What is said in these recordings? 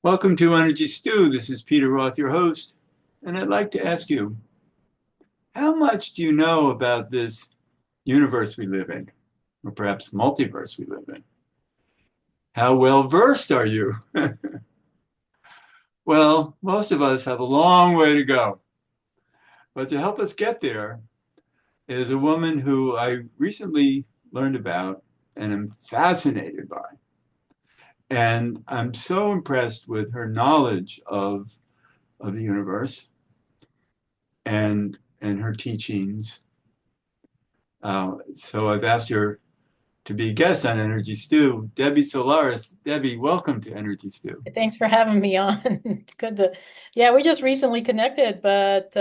Welcome to Energy Stew. This is Peter Roth, your host, and I'd like to ask you, how much do you know about this universe we live in, or perhaps multiverse we live in? How well versed are you? Well, most of us have a long way to go, but to help us get there is a woman who I recently learned about and am fascinated by. And I'm so impressed with her knowledge of the universe and her teachings. So I've asked her to be a guest on Energy Stew, Debbie Solaris. Debbie, welcome to Energy Stew. Thanks for having me on. It's good to, yeah, we just recently connected, but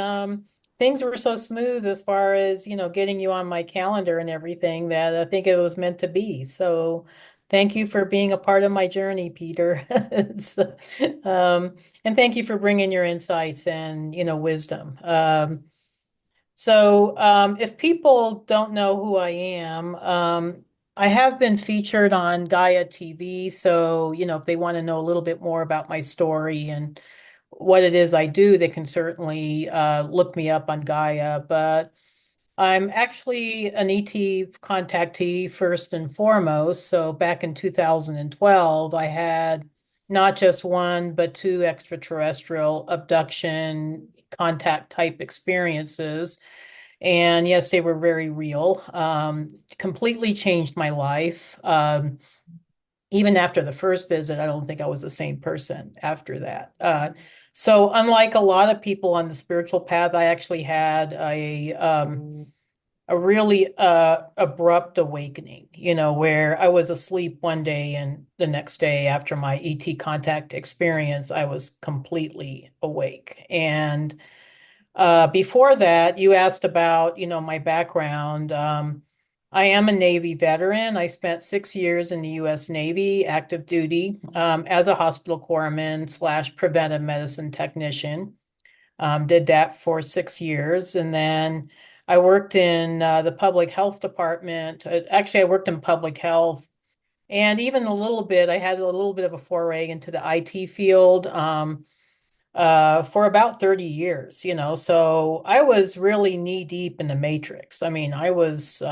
things were so smooth as far as, getting you on my calendar and everything that I think it was meant to be. So thank you for being a part of my journey, Peter. And thank you for bringing your insights and, wisdom. If people don't know who I am, I have been featured on Gaia TV. So, if they want to know a little bit more about my story and what it is I do, they can certainly look me up on Gaia. But I'm actually an ET contactee first and foremost. So back in 2012, I had not just one, but two extraterrestrial abduction contact type experiences. And yes, they were very real. Completely changed my life. Even after the first visit, I don't think I was the same person after that. So unlike a lot of people on the spiritual path, I actually had a really abrupt awakening, where I was asleep one day and the next day after my ET contact experience, I was completely awake. And before that, you asked about, my background. I am a Navy veteran. I spent 6 years in the U.S. Navy, active duty, as a hospital corpsman slash preventive medicine technician. Did that for 6 years. And then I worked in the public health department. Actually, I worked in public health. And even a little bit, I had a little bit of a foray into the IT field. For about 30 years, so I was really knee deep in the matrix. I mean, I was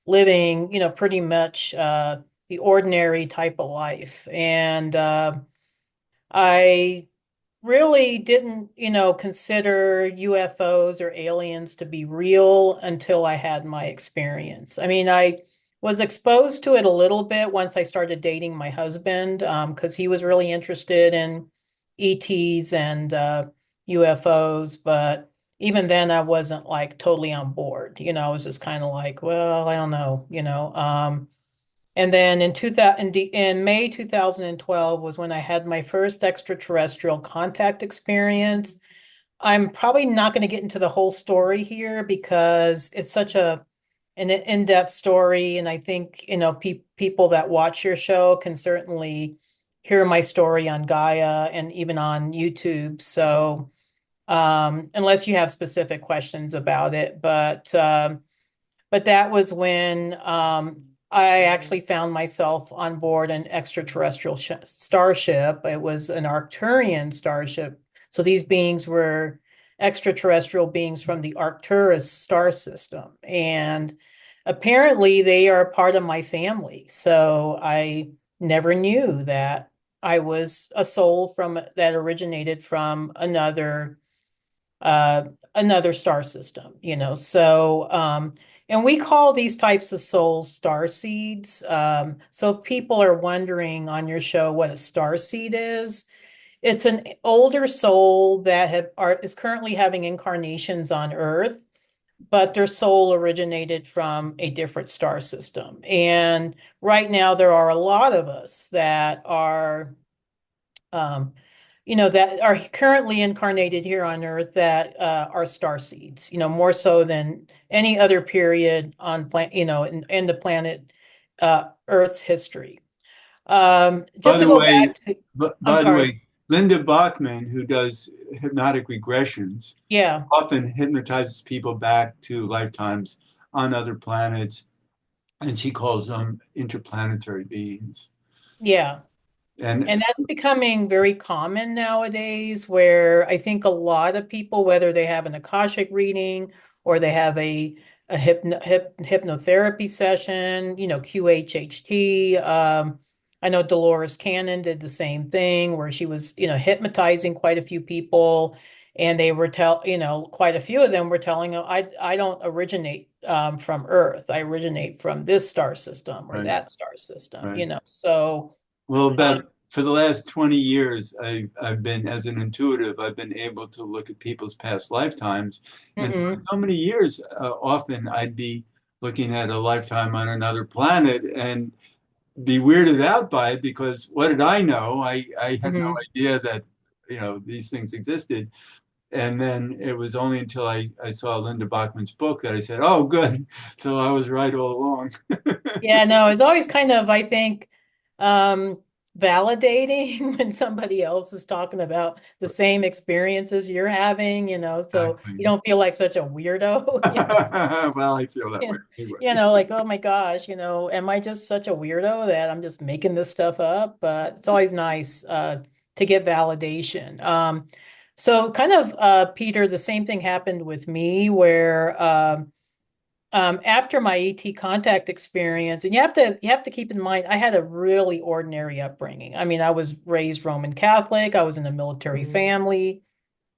living, pretty much the ordinary type of life. And I really didn't, consider UFOs or aliens to be real until I had my experience. I mean, I was exposed to it a little bit once I started dating my husband, because he was really interested in ETs and UFOs, but even then I wasn't like totally on board. I was just kind of like, well, I don't know. And then in May 2012 was when I had my first extraterrestrial contact experience. I'm probably not going to get into the whole story here because it's such an in-depth story, and I think, people that watch your show can certainly hear my story on Gaia and even on YouTube. So, unless you have specific questions about it, but that was when I actually found myself on board an extraterrestrial starship. It was an Arcturian starship. So these beings were extraterrestrial beings from the Arcturus star system. And apparently they are part of my family. So I never knew that I was a soul from that originated from uh, another star system, and we call these types of souls star seeds. So if people are wondering on your show what a star seed is, it's an older soul that is currently having incarnations on Earth, but their soul originated from a different star system. And right now there are a lot of us that are um, that are currently incarnated here on Earth that are star seeds, more so than any other period on in the planet Earth's history. By Just to the go way, back to, I'm by the sorry. way, Linda Bachman, who does hypnotic regressions, Yeah, often hypnotizes people back to lifetimes on other planets, and she calls them interplanetary beings. yeah. And And that's becoming very common nowadays, where I think a lot of people, whether they have an Akashic reading or they have a hypnotherapy session, QHHT. I know Dolores Cannon did the same thing where she was, hypnotizing quite a few people, and they were quite a few of them were telling them, I don't originate from Earth. I originate from this star system or right, that star system, right. So. Well, Um, about for the last 20 years, I've been, as an intuitive, I've been able to look at people's past lifetimes. And for mhm. so many years, often I'd be looking at a lifetime on another planet and be weirded out by it because what did I know? I had no Hmm. idea that, these things existed. And then it was only until I saw Linda Bachman's book that I said, oh, good. So I was right all along. Yeah, no, it's always kind of, I think, um, validating when somebody else is talking about the same experiences you're having, so you Exactly. don't feel like such a weirdo, Well, I feel that way anyway. like, oh my gosh, am I just such a weirdo that I'm just making this stuff up? But it's always nice to get validation. So kind of, Peter, the same thing happened with me where after my ET contact experience, and you have to keep in mind, I had a really ordinary upbringing. I mean, I was raised Roman Catholic. I was in a military family.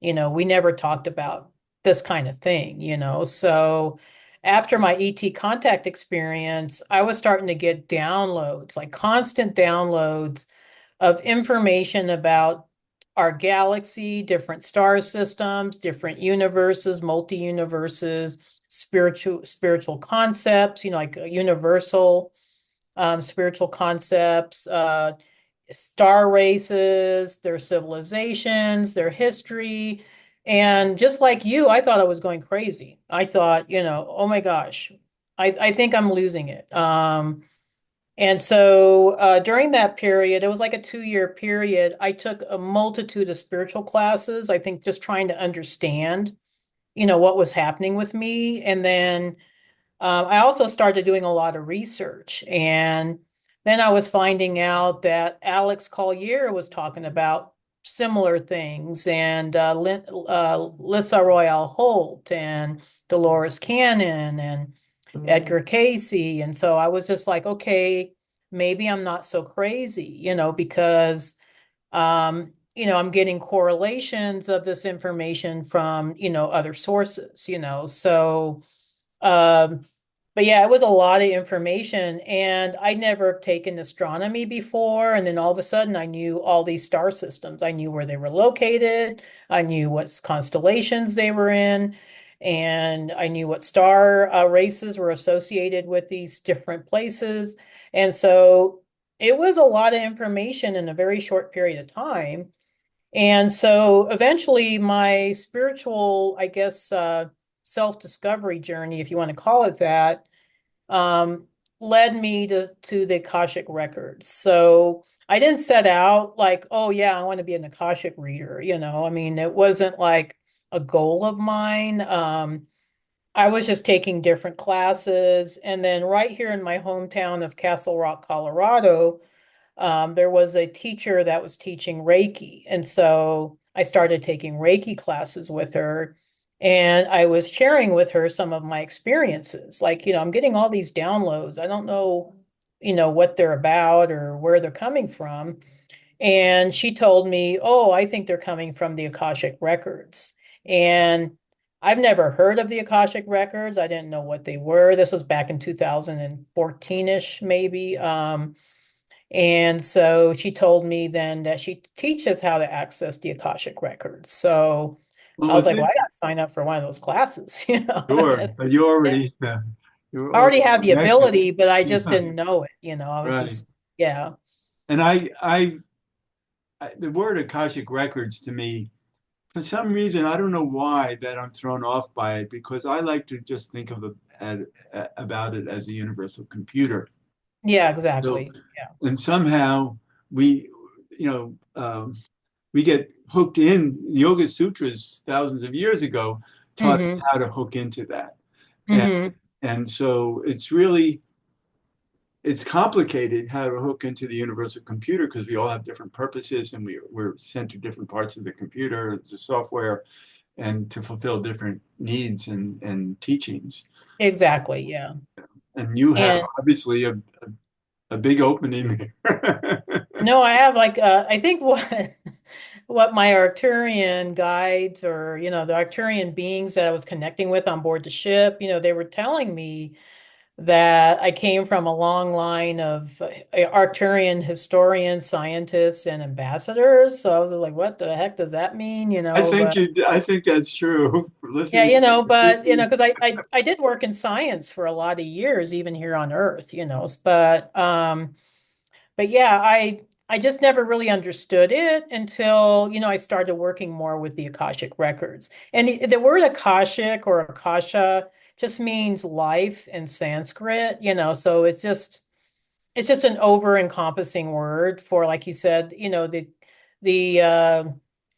We never talked about this kind of thing, So after my ET contact experience, I was starting to get downloads, like constant downloads of information about our galaxy, different star systems, different universes, multi-universes, spiritual concepts, like universal spiritual concepts, star races, their civilizations, their history. And just like you, I thought I was going crazy. I thought, oh my gosh, I think I'm losing it. And so during that period, it was like a 2-year period. I took a multitude of spiritual classes, I think just trying to understand, what was happening with me. And then I also started doing a lot of research. And then I was finding out that Alex Collier was talking about similar things, and Lissa Royale Holt and Dolores Cannon and Edgar Casey. And so I was just like, okay, maybe I'm not so crazy, because I'm getting correlations of this information from, other sources, So um, but yeah, it was a lot of information, and I never have taken astronomy before. And then all of a sudden, I knew all these star systems. I knew where they were located. I knew what constellations they were in, and I knew what star races were associated with these different places. And so it was a lot of information in a very short period of time. And so eventually, my spiritual, I guess, self-discovery journey, if you want to call it that, um, led me to the Akashic records. So I didn't set out like, oh yeah, I want to be an Akashic reader, I mean, it wasn't like a goal of mine. I was just taking different classes. And then right here in my hometown of Castle Rock, Colorado, there was a teacher that was teaching Reiki. And so I started taking Reiki classes with her. And I was sharing with her some of my experiences. Like, I'm getting all these downloads. I don't know, what they're about or where they're coming from. And she told me, oh, I think they're coming from the Akashic records. And I've never heard of the Akashic records. I didn't know what they were. This was back in 2014-ish, maybe. And so she told me then that she teaches how to access the Akashic records. So Well, I was what's like, well, it? I got to sign up for one of those classes, Sure, but Yeah. you're I already already have the connected. ability, but I just Yeah, didn't know it, I was right. just, yeah. And the word Akashic Records to me, for some reason, I don't know why that I'm thrown off by it because I like to just think about it as a universal computer. Yeah, So, exactly. Yeah. and somehow we, you know, we get hooked in. Yoga Sutras thousands of years ago taught us Mm-hmm. how to hook into that, and Mm-hmm. and so it's really it's complicated how to hook into the universal computer because we all have different purposes and we're sent to different parts of the computer, the software, and to fulfill different needs and teachings. Exactly, yeah. And you have And obviously a big opening there. no, I have like I think what my Arcturian guides or the Arcturian beings that I was connecting with on board the ship, they were telling me that I came from a long line of Arcturian historians, scientists, and ambassadors. So I was like, what the heck does that mean? But I think that's true. yeah, Listening to but you. because I did work in science for a lot of years, even here on Earth, but yeah, I just never really understood it until, I started working more with the Akashic records. And the word Akashic or Akasha just means life in Sanskrit, so it's just an over-encompassing word for, like you said, the uh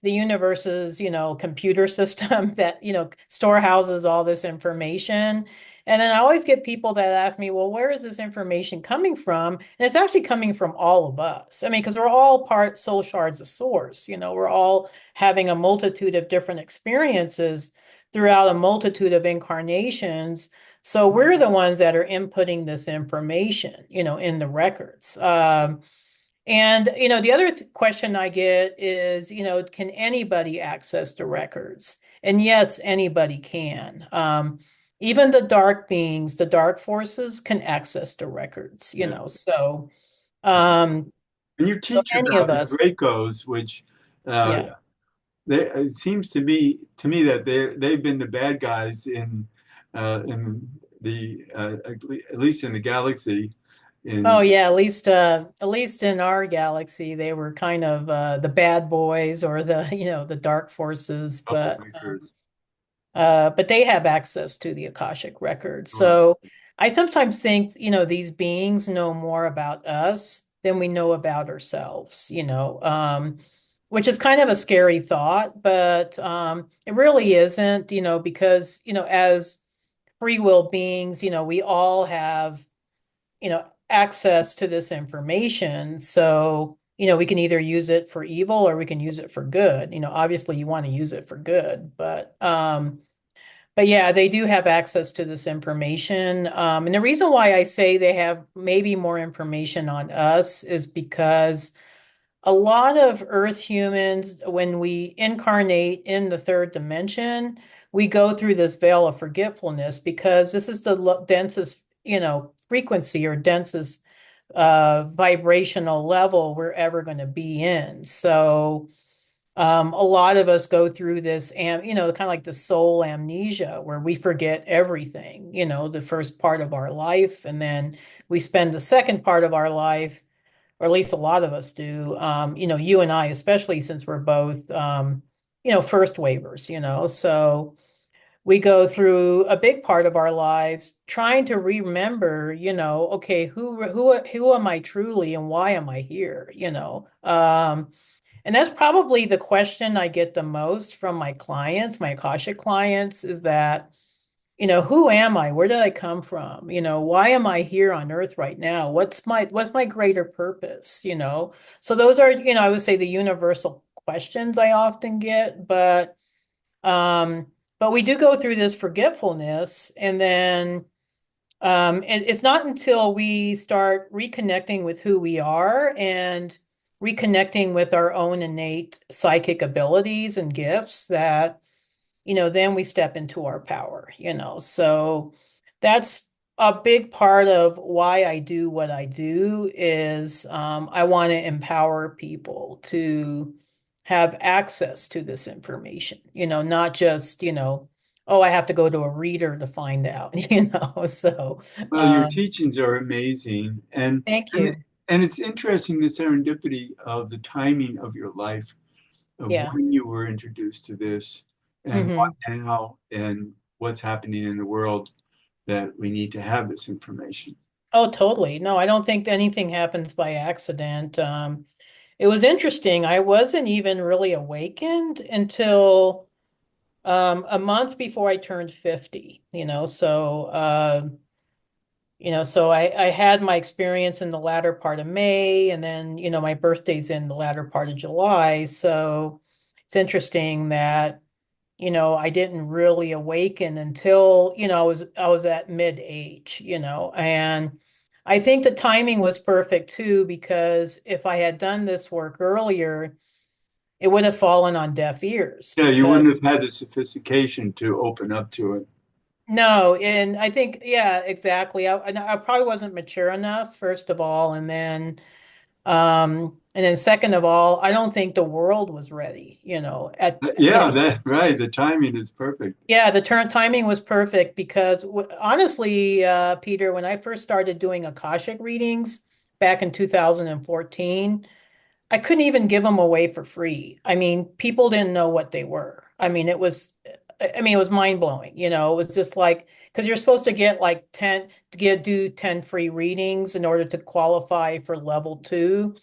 the universe's, computer system that, storehouses all this information. And then I always get people that ask me, well, where is this information coming from? And it's actually coming from all of us. I mean, because we're all part soul shards of source, we're all having a multitude of different experiences throughout a multitude of incarnations, so we're the ones that are inputting this information, in the records. And the other question I get is, can anybody access the records? And yes, anybody can. Even the dark beings, the dark forces can access the records, Yeah. um, And you so teach any of about the us, Dracos, which uh, yeah. it seems to me that they've been the bad guys in the at least in the galaxy Oh in yeah, at least in our galaxy, they were kind of the bad boys or the the dark forces, troublemakers. but they have access to the Akashic records. Right. So I sometimes think, these beings know more about us than we know about ourselves, which is kind of a scary thought, but it really isn't, because, as free will beings, we all have, access to this information. So, we can either use it for evil or we can use it for good. Obviously you want to use it for good, but yeah, they do have access to this information. And the reason why I say they have maybe more information on us is because a lot of Earth humans, when we incarnate in the third dimension, we go through this veil of forgetfulness because this is the densest, frequency or densest vibrational level we're ever going to be in. So a lot of us go through this, and kind of like the soul amnesia, where we forget everything, the first part of our life, and then we spend the second part of our life, or at least a lot of us do. You and I, especially since we're both, first waivers, so we go through a big part of our lives trying to remember, okay, who am I truly and why am I here, and that's probably the question I get the most from my clients, my Akashic clients, is that, who am I? Where did I come from? Why am I here on Earth right now? What's my greater purpose? So those are, I would say the universal questions I often get, um, but we do go through this forgetfulness, and then it's not until we start reconnecting with who we are and reconnecting with our own innate psychic abilities and gifts that, then we step into our power, So that's a big part of why I do what I do is I want to empower people to have access to this information, not just, oh, I have to go to a reader to find out, So Well, your teachings are amazing, thank and you. and it's interesting the serendipity of the timing of your life, of Yeah. when you were introduced to this, and Hmm. why now, and what's happening in the world that we need to have this information. Oh, totally. No, I don't think anything happens by accident. It was interesting. I wasn't even really awakened until a month before I turned 50, so So I had my experience in the latter part of May, and then, my birthday's in the latter part of July. So it's interesting that, I didn't really awaken until, I was at mid-age, and I think the timing was perfect too, because if I had done this work earlier, it would have fallen on deaf ears Yeah, you because wouldn't have had the sophistication to open up to it. no, and I think, yeah, exactly. I probably wasn't mature enough, first of all, and then second of all, I don't think the world was ready, Yeah, that right. The timing is perfect. yeah, the turn timing was perfect because honestly, Peter, when I first started doing Akashic readings back in 2014, I couldn't even give them away for free. I mean, people didn't know what they were. I mean, it was mind blowing. It was just like because you're supposed to get like 10 to do 10 free readings in order to qualify for level two,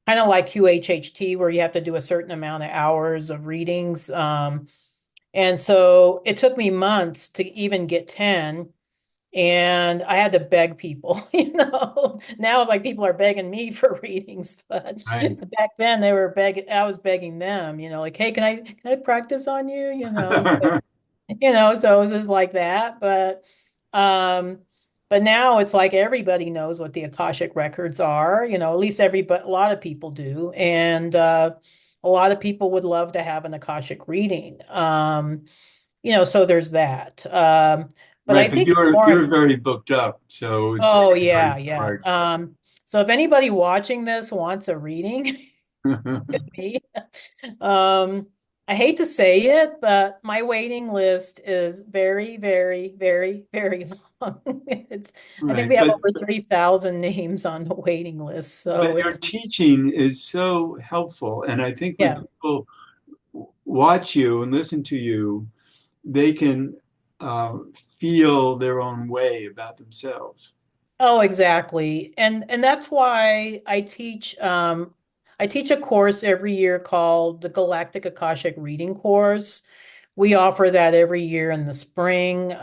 kind of like QHHT, where you have to do a certain amount of hours of readings. And so it took me months to even get 10. And I had to beg people, Now it's like people are begging me for readings, but Right. back then they were begging, I was begging them, like, hey, can I practice on you? So it was just like that. Um, but now it's like everybody knows what the Akashic records are, at least everybody, a lot of people do. And a lot of people would love to have an Akashic reading. So there's that. But Right, I but think it's you're more, very booked up, so it's oh very yeah, yeah. hard. So if anybody watching this wants a reading, me. Um, I hate to say it, but my waiting list is very, very, very, very long. I think Right, we have over 3,000 names on the waiting list. So but your it's, teaching is so helpful, and I think when yeah. people watch you and listen to you, they can feel their own way about themselves. Oh, exactly. And that's why I teach a course every year called the Galactic Akashic Reading Course. We offer that every year in the spring.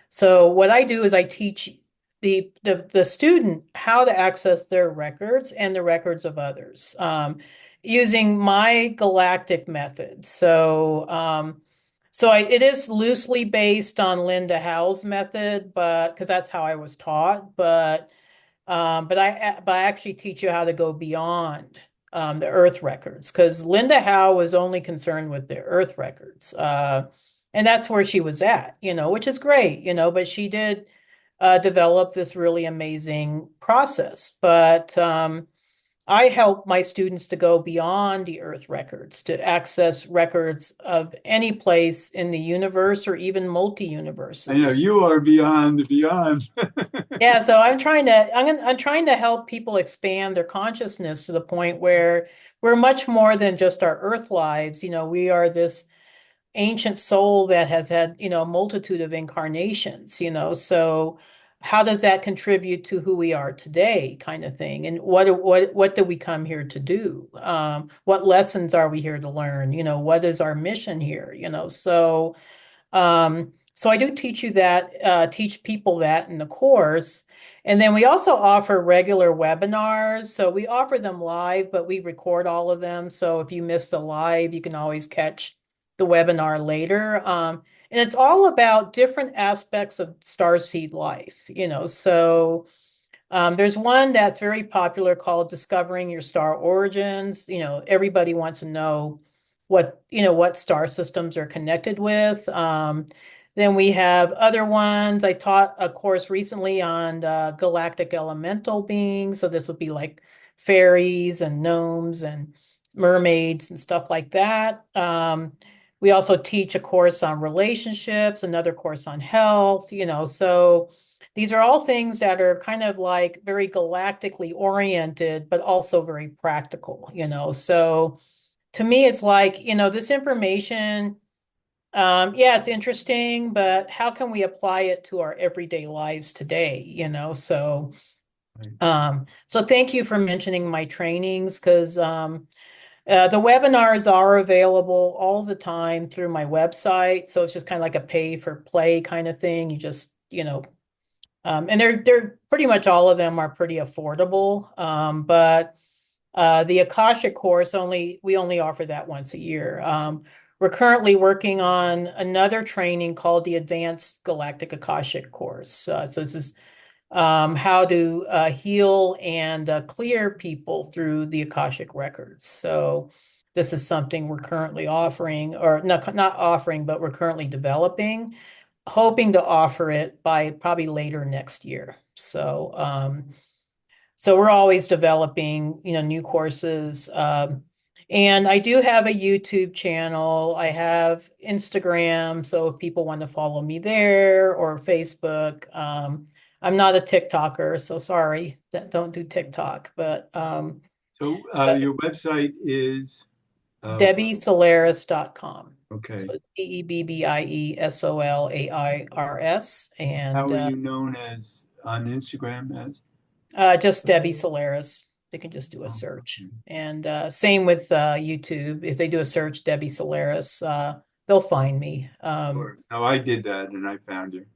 So what I do is I teach the student how to access their records and the records of others, using my galactic method. It is loosely based on Linda Howe's method, but because that's how I was taught. But I actually teach you how to go beyond the Earth records because Linda Howe was only concerned with the Earth records, and that's where she was at, which is great, But she did develop this really amazing process. But I help my students to go beyond the Earth records, to access records of any place in the universe or even I know multi-universes. you are beyond the beyond. Yeah, so I'm trying to help people expand their consciousness to the point where we're much more than just our Earth lives. We are this ancient soul that has had, a multitude of incarnations, So how does that contribute to who we are today, kind of thing? And what do we come here to do? What lessons are we here to learn? What is our mission here? So I do teach you that, teach people that in the course. And then we also offer regular webinars. So we offer them live, but we record all of them. So if you missed a live, you can always catch the webinar later. And it's all about different aspects of starseed life, there's one that's very popular called Discovering Your Star Origins. Everybody wants to know what star systems are connected with. Then we have other ones. I taught a course recently on galactic elemental beings. So this would be like fairies and gnomes and mermaids and stuff like that. We also teach a course on relationships, another course on health, so these are all things that are kind of like very galactically oriented, but also very practical, So to me, it's like, this information, yeah, it's interesting, but how can we apply it to our everyday lives today, So thank you for mentioning my trainings because the webinars are available all the time through my website. So it's just kind of like a pay for play kind of thing. You just, And they're pretty much all of them are pretty affordable. But the Akashic course we only offer that once a year. We're currently working on another training called the Advanced Galactic Akashic course. So this is how to heal and clear people through the Akashic records. So this is something we're currently offering, or not offering, but we're currently developing, hoping to offer it by probably later next year. So we're always developing, new courses. And I do have a YouTube channel. I have Instagram. So if people want to follow me there or Facebook, I'm not a TikToker, so sorry, don't do TikTok. So But your website is DebbieSolaris.com. okay. So DebbieSolairs. How And are you known as on Instagram as? just Debbie Solaris. They can just do a Oh, search. okay. And same with YouTube. If they do a search, Debbie Solaris, they'll find me. Sure. No, I did that and I found you.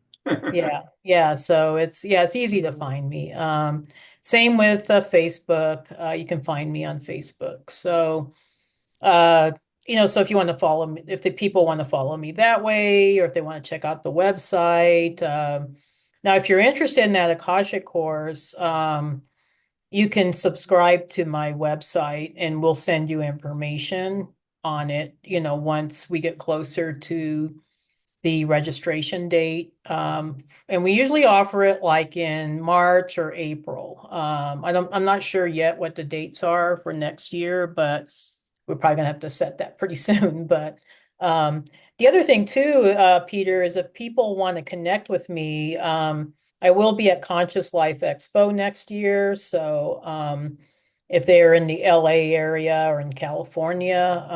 Yeah, yeah. So it's easy to find me. Same with Facebook. You can find me on Facebook. Uh, so if you want to follow me, if the people want to follow me that way, or if they want to check out the website. Now, if you're interested in that Akashic course, you can subscribe to my website and we'll send you information on it, once we get closer to the registration date. And we usually offer it like in March or April. I'm not sure yet what the dates are for next year, but we're probably gonna have to set that pretty soon. But the other thing too, Peter, is if people want to connect with me, I will be at Conscious Life Expo next year. So if they're in the LA area or in California,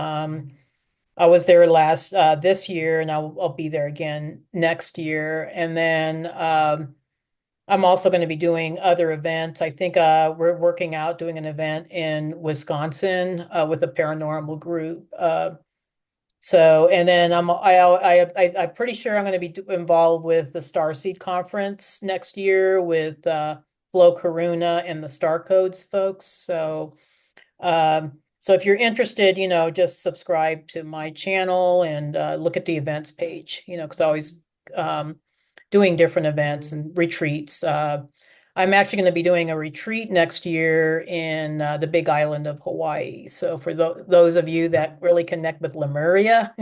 I was there last this year, and I'll be there again next year. And then I'm also going to be doing other events. I think we're working out doing an event in Wisconsin with a paranormal group. And then I'm pretty sure I'm going to be involved with the Starseed Conference next year with Flo Karuna and the Star Codes folks. So if you're interested, just subscribe to my channel and look at the events page, because I always doing different events and retreats. I'm actually going to be doing a retreat next year in the Big Island of Hawaii. So for those of you that really connect with Lemuria,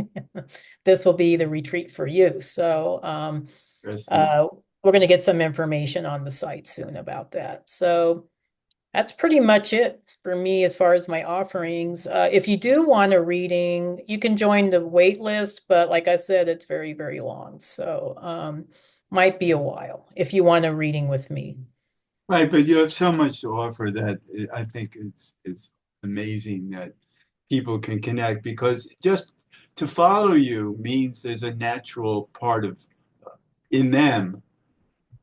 this will be the retreat for you. So Interesting. we're going to get some information on the site soon about that. So that's pretty much it for me as far as my offerings. If you do want a reading, you can join the wait list, but like I said, it's very, very long. So might be a while if you want a reading with me. Right, but you have so much to offer that I think it's amazing that people can connect because just to follow you means there's a natural part of in them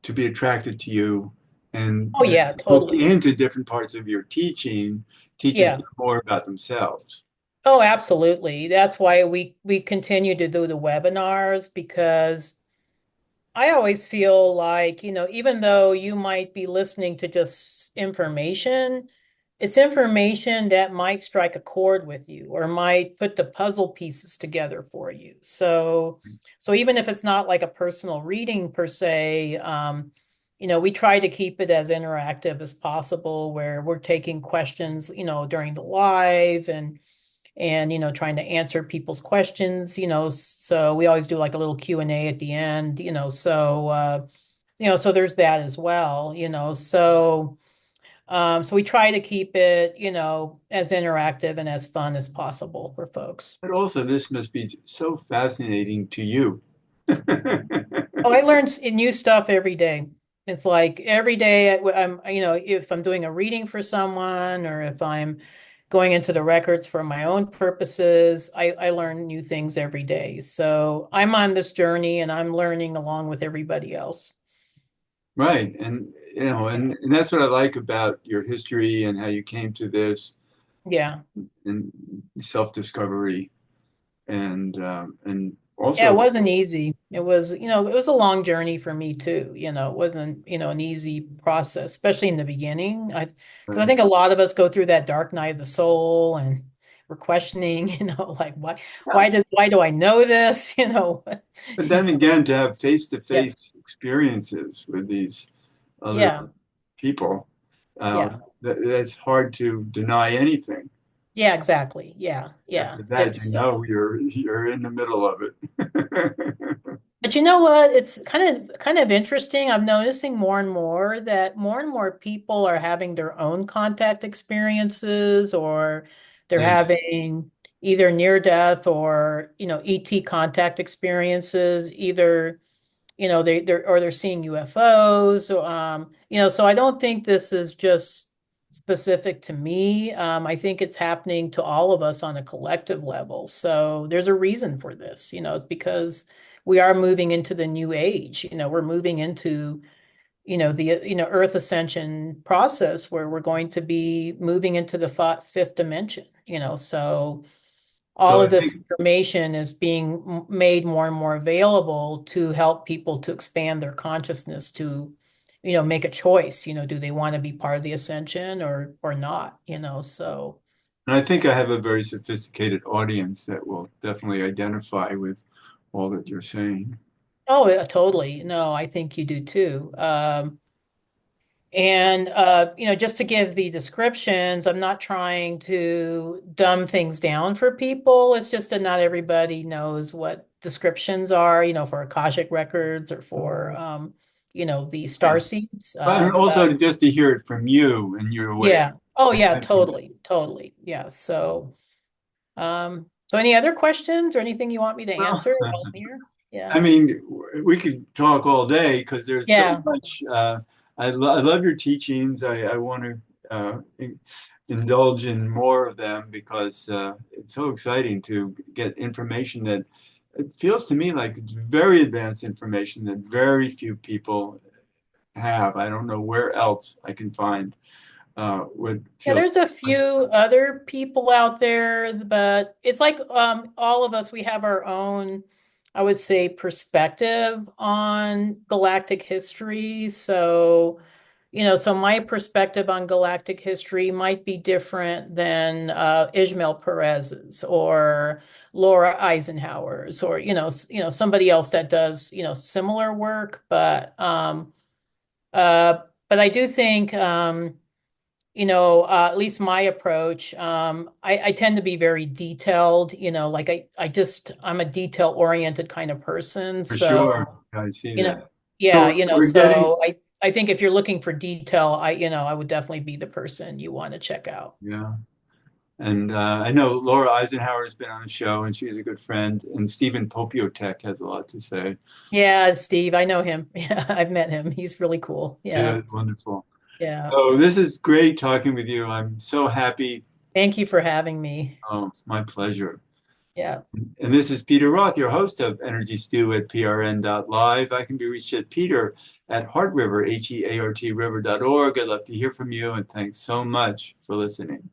to be attracted to you and Oh then yeah, to look totally. into different parts of your teaching teaches Yeah. them more about themselves. Oh, absolutely. That's why we continue to do the webinars because I always feel like, even though you might be listening to just information, it's information that might strike a chord with you or might put the puzzle pieces together for you. So even if it's not like a personal reading per se, we try to keep it as interactive as possible where we're taking questions, during the live and trying to answer people's questions, so we always do like a little Q&A at the end, so there's that as well, so we try to keep it, as interactive and as fun as possible for folks. But also, this must be so fascinating to you. Oh, I learn new stuff every day. It's like every day I'm, if I'm doing a reading for someone or if I'm going into the records for my own purposes, I learn new things every day. So I'm on this journey and I'm learning along with everybody else. Right. And and that's what I like about your history and how you came to this Yeah. and self-discovery and Yeah, it also, wasn't easy. It was, it was a long journey for me too. It wasn't, an easy process, especially in the beginning. Because I uh, think a lot of us go through that dark night of the soul and we're questioning, like yeah. why do I know this? But then again, to have Yeah, face-to-face experiences with these other yeah, people, yeah, that's hard to deny anything. yeah, exactly. Yeah, yeah. After that, you It's know you're in the middle of it. But you know what? It's kind of interesting. I'm noticing more and more that more and more people are having their own contact experiences, or they're Yes. having either near death or, ET contact experiences, either, they're seeing UFOs. So I don't think this is just specific to me. I think it's happening to all of us on a collective level. So there's a reason for this. It's because we are moving into the new age. We're moving into, the, Earth ascension process where we're going to be moving into the fifth dimension. So all So of I this think information is being made more and more available to help people to expand their consciousness to, make a choice. Do they want to be part of the ascension or not? So and I think I have a very sophisticated audience that will definitely identify with all that you're saying. oh, yeah, totally. No, I think you do too. And just to give the descriptions, I'm not trying to dumb things down for people. It's just that not everybody knows what descriptions are, for Akashic records or for the Yeah. star seeds. But also just to hear it from you in your way. Yeah. Oh yeah, I think, totally, totally. Yeah. So any other questions or anything you want me to well, answer while I'm here? Yeah. I mean, we could talk all day because there's so Yeah. much. I love your teachings. I want to indulge in more of them because it's so exciting to get information that it feels to me like it's very advanced information that very few people have. I don't know where else I can find would Yeah, feel. there's a few other people out there, but it's like all of us, we have our own, I would say, perspective on galactic history. So, so my perspective on galactic history might be different than Ismail Perez's or Laura Eisenhower's or, somebody else that does, similar work. But I do think at least my approach, I tend to be very detailed, like I'm a detail oriented kind of person. For sure, So, I see you know, that. yeah, So we're getting, so I think if you're looking for detail, I would definitely be the person you want to check out. yeah. And I know Laura Eisenhower has been on the show, and she's a good friend. And Stephen Popiotek has a lot to say. Yeah, Steve, I know him. Yeah, I've met him. He's really cool. Yeah, Yeah. it's wonderful. Yeah. Oh, this is great talking with you. I'm so happy. Thank you for having me. Oh, my pleasure. Yeah. And this is Peter Roth, your host of Energy Stew at prn.live. I can be reached at Peter at Heart River, HEART River.org. I'd love to hear from you, and thanks so much for listening.